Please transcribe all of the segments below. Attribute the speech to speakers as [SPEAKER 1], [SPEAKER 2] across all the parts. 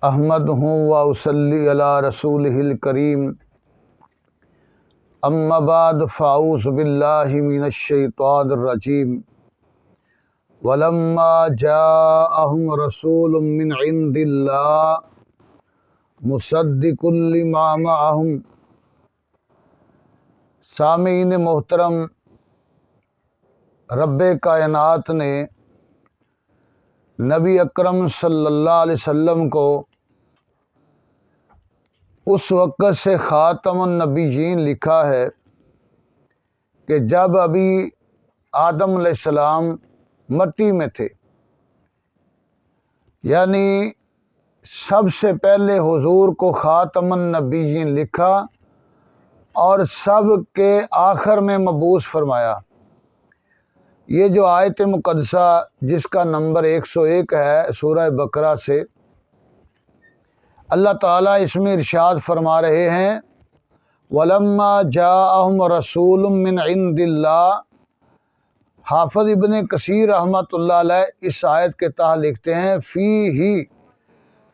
[SPEAKER 1] احمدہ و اصلی علی رسولہ الکریم اما بعد فاعوذ باللہ من الشیطان الرجیم ولما جاءہم رسول من عند اللہ مصدق لما معہم۔ سامعین محترم، رب کائنات نے نبی اکرم صلی اللہ علیہ وسلم کو اس وقت سے خاتم النبیین لکھا ہے کہ جب ابھی آدم علیہ السلام مٹی میں تھے، یعنی سب سے پہلے حضور کو خاتم النبیین لکھا اور سب کے آخر میں مبعوث فرمایا۔ یہ جو آیت مقدسہ جس کا نمبر 101 ہے سورہ بقرہ سے، اللہ تعالیٰ اس میں ارشاد فرما رہے ہیں وَلَمَّا جَاءَهُمْ رَسُولٌ مِّنْ عِنْدِ اللَّهِ۔ حافظ ابن کثیر رحمۃ اللہ علیہ اس آیت کے تحت لکھتے ہیں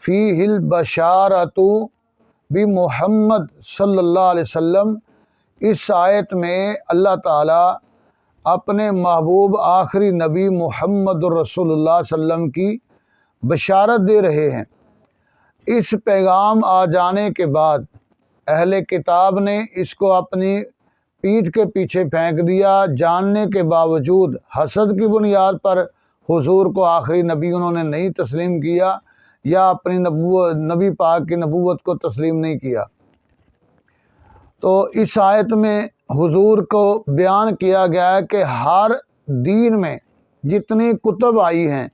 [SPEAKER 1] فِيهِ الْبَشَارَةُ بِمُحَمَّد صلی اللہ علیہ وسلم۔ اس آیت میں اللہ تعالیٰ اپنے محبوب آخری نبی محمد رسول اللہ صلی اللہ علیہ وسلم کی بشارت دے رہے ہیں۔ اس پیغام آ جانے کے بعد اہل کتاب نے اس کو اپنی پیٹھ کے پیچھے پھینک دیا، جاننے کے باوجود حسد کی بنیاد پر حضور کو آخری نبی انہوں نے نہیں تسلیم کیا یا اپنی نبی پاک کی نبوت کو تسلیم نہیں کیا۔ تو اس آیت میں حضور کو بیان کیا گیا ہے کہ ہر دین میں جتنی کتب آئی ہیں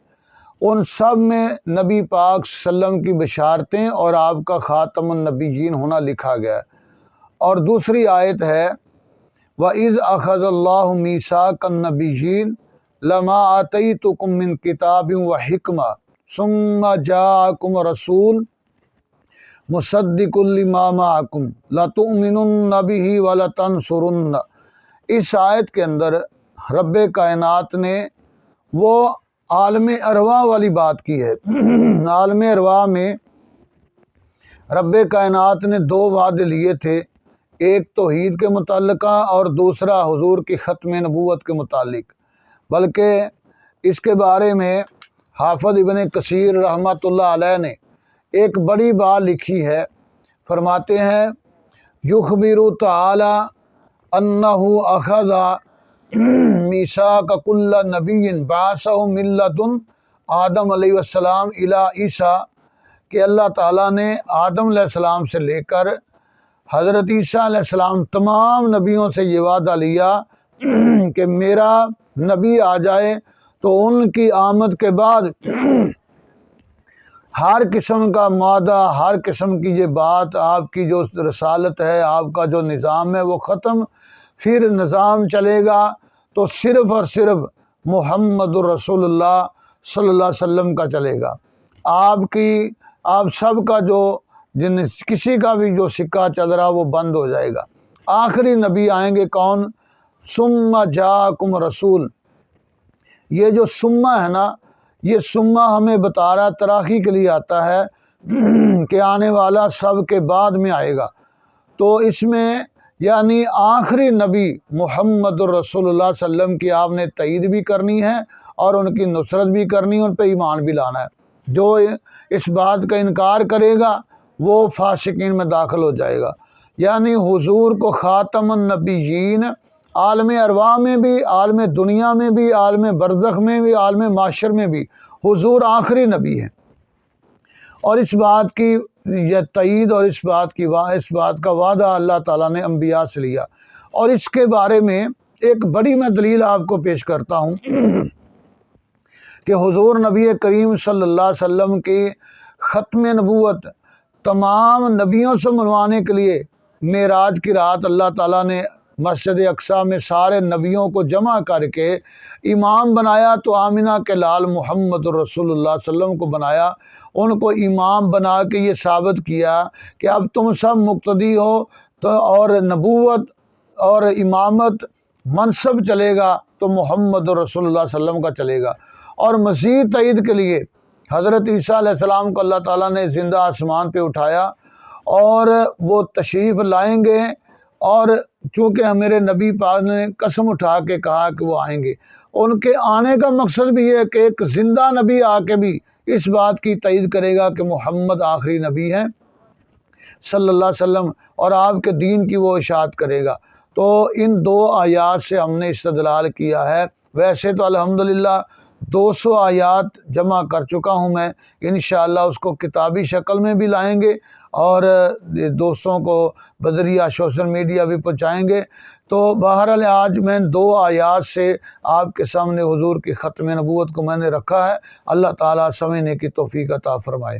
[SPEAKER 1] ان سب میں نبی پاک صلی اللہ علیہ وسلم کی بشارتیں اور آپ کا خاتم النبیین ہونا لکھا گیا ہے۔ اور دوسری آیت ہے وَإِذْ أَخَذَ اللَّهُ مِيثَاقَ النَّبِيِّينَ لَمَا آتَيْتُكُم مِّن كِتَابٍ وَحِكْمَةٍ ثُمَّ جَاءَكُمْ رَسُولٌ مُصَدِّقٌ لِّمَا مَعَكُمْ لَتُؤْمِنُنَّ بِهِ وَلَتَنصُرُنَّ۔ اس آیت کے اندر رب کائنات نے وہ عالم ارواح والی بات کی ہے۔ عالم ارواح میں رب کائنات نے دو وعدے لیے تھے، ایک توحید کے متعلقہ اور دوسرا حضور کی ختم نبوت کے متعلق۔ بلکہ اس کے بارے میں حافظ ابن کثیر رحمۃ اللہ علیہ نے ایک بڑی بات لکھی ہے، فرماتے ہیں یخبر تعالی انہ اخذ میثاق کل نبی بعثہ من لدن آدم علیہ السلام الی عیسیٰ، کہ اللہ تعالیٰ نے آدم علیہ السلام سے لے کر حضرت عیسیٰ علیہ السلام تمام نبیوں سے یہ وعدہ لیا کہ میرا نبی آ جائے تو ان کی آمد کے بعد ہر قسم کا معاہدہ، ہر قسم کی یہ بات، آپ کی جو رسالت ہے، آپ کا جو نظام ہے وہ ختم، پھر نظام چلے گا تو صرف اور صرف محمد رسول اللہ صلی اللہ علیہ وسلم کا چلے گا۔ آپ سب کا جو کسی کا بھی جو سکہ چل رہا وہ بند ہو جائے گا۔ آخری نبی آئیں گے کون؟ ثم جاءکم رسول۔ یہ جو ثم ہے نا، یہ ثم ہمیں بتا رہا تراخی کے لیے آتا ہے کہ آنے والا سب کے بعد میں آئے گا۔ تو اس میں یعنی آخری نبی محمد رسول اللہ صلی اللہ علیہ وسلم کی آپ نے تائید بھی کرنی ہے اور ان کی نصرت بھی کرنی ہے، ان پہ ایمان بھی لانا ہے۔ جو اس بات کا انکار کرے گا وہ فاسقین میں داخل ہو جائے گا۔ یعنی حضور کو خاتم النبیین عالم ارواح میں بھی، عالم دنیا میں بھی، عالم برزخ میں بھی، عالم معاشر میں بھی حضور آخری نبی ہیں۔ اور اس بات کی یہ تائید اور اس بات کا وعدہ اللہ تعالیٰ نے انبیاء سے لیا۔ اور اس کے بارے میں ایک بڑی میں دلیل آپ کو پیش کرتا ہوں کہ حضور نبی کریم صلی اللہ علیہ وسلم کی ختم نبوت تمام نبیوں سے منوانے کے لیے معراج کی رات اللہ تعالیٰ نے مسجد اقصیٰ میں سارے نبیوں کو جمع کر کے امام بنایا، تو آمنہ کے لال محمد رسول اللہ صلی اللہ علیہ وسلم کو بنایا، ان کو امام بنا کے یہ ثابت کیا کہ اب تم سب مقتدی ہو تو اور نبوت اور امامت منصب چلے گا تو محمد رسول اللہ صلی اللہ علیہ وسلم کا چلے گا۔ اور مزید تائید کے لیے حضرت عیسیٰ علیہ السلام کو اللہ تعالیٰ نے زندہ آسمان پہ اٹھایا اور وہ تشریف لائیں گے، اور چونکہ میرے نبی پاک نے قسم اٹھا کے کہا کہ وہ آئیں گے، ان کے آنے کا مقصد بھی ہے کہ ایک زندہ نبی آ کے بھی اس بات کی تائید کرے گا کہ محمد آخری نبی ہیں صلی اللہ علیہ وسلم، اور آپ کے دین کی وہ اشاعت کرے گا۔ تو ان دو آیات سے ہم نے استدلال کیا ہے۔ ویسے تو الحمدللہ 200 آیات جمع کر چکا ہوں میں، انشاءاللہ اس کو کتابی شکل میں بھی لائیں گے اور دوستوں کو بذریعہ سوشل میڈیا بھی پہنچائیں گے۔ تو بہرحال آج میں 2 آیات سے آپ کے سامنے حضور کی ختم نبوت کو میں نے رکھا ہے۔ اللہ تعالیٰ سمجھنے کی توفیق عطا فرمائے۔